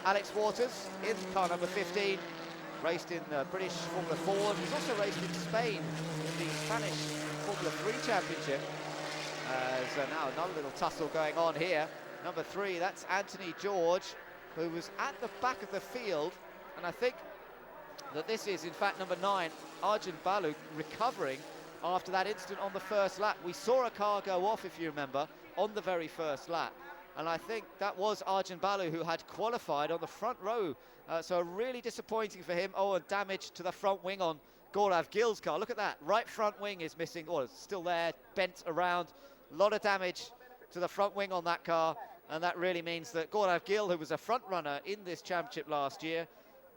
Alex Waters in car number 15, raced in British Formula Ford. He's also raced in Spain in the Spanish Formula 3 Championship. So now another little tussle going on here. Number 3, that's Anthony George, who was at the back of the field, and I think that this is in fact number 9, Arjun Balu, recovering after that incident on the first lap. We saw a car go off, if you remember, on the very first lap, and I think that was Arjun Balu, who had qualified on the front row, so really disappointing for him. Oh, and damage to the front wing on Gaurav Gill's car. Look at that, right front wing is missing, or it's still there, bent around. A lot of damage to the front wing on that car, and that really means that Gaurav Gill, who was a front runner in this championship last year,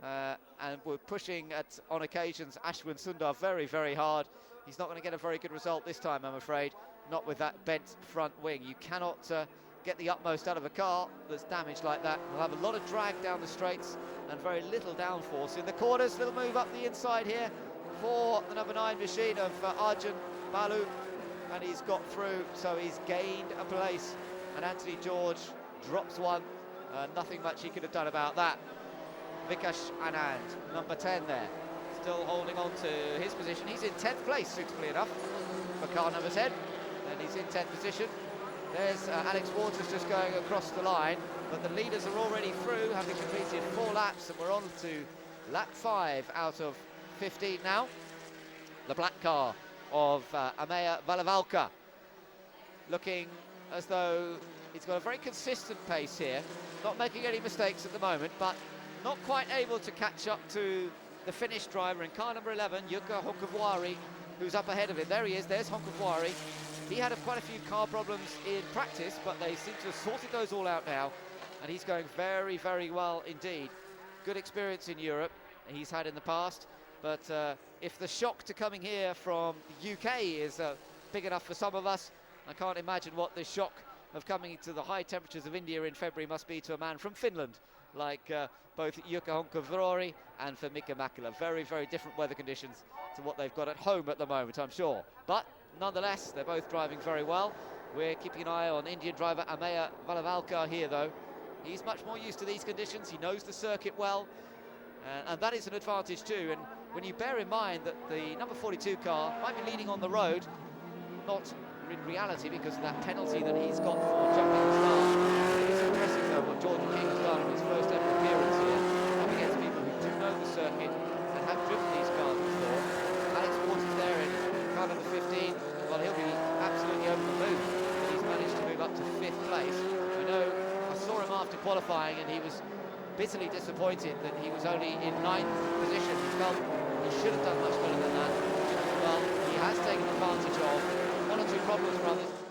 and were pushing on occasions Ashwin Sundar very, very hard. He's not going to get a very good result this time, I'm afraid, not with that bent front wing. You cannot get the utmost out of a car that's damaged like that. We'll have a lot of drag down the straights and very little downforce in the corners. Little move up the inside here for the number 9 machine of Arjun Balu, and he's got through, so he's gained a place, and Anthony George drops one. Nothing much he could have done about that. Vikash Anand, number 10 there, still holding on to his position. He's in 10th place, suitably enough, for car number 10, and he's in 10th position. There's Alex Waters just going across the line, but the leaders are already through, having completed 4 laps, and we're on to lap 5 out of 15 now. The black car of Ameya Valavalka, looking as though he's got a very consistent pace here, not making any mistakes at the moment, but not quite able to catch up to the Finnish driver in car number 11, Jukka Honkavwari, who's up ahead of him. There he is, there's Honkavwari. He had quite a few car problems in practice, but they seem to have sorted those all out now, and he's going very, very well indeed. Good experience in Europe he's had in the past, but if the shock to coming here from the UK is big enough for some of us, I can't imagine what the shock of coming to the high temperatures of India in February must be to a man from Finland, like both Jukka Honkavwari and for Mika Mäkelä. Very, very different weather conditions to what they've got at home at the moment, I'm sure. But nonetheless, they're both driving very well. We're keeping an eye on Indian driver Ameya Valavalka here, though. He's much more used to these conditions. He knows the circuit well, and that is an advantage too. And when you bear in mind that the number 42 car might be leading on the road, not in reality because of that penalty that he's got for jumping the start. It is impressive though what Jordan King has done in his first ever appearance here, up against people who do know the circuit and have driven these cars before. Alex Waters there in car number 15, well, he'll be absolutely over the moon. He's managed to move up to 5th place. I know I saw him after qualifying and he was bitterly disappointed that he was only in 9th position. He felt he should have done much better than that. Well, he has taken advantage of 1 or 2 problems for others.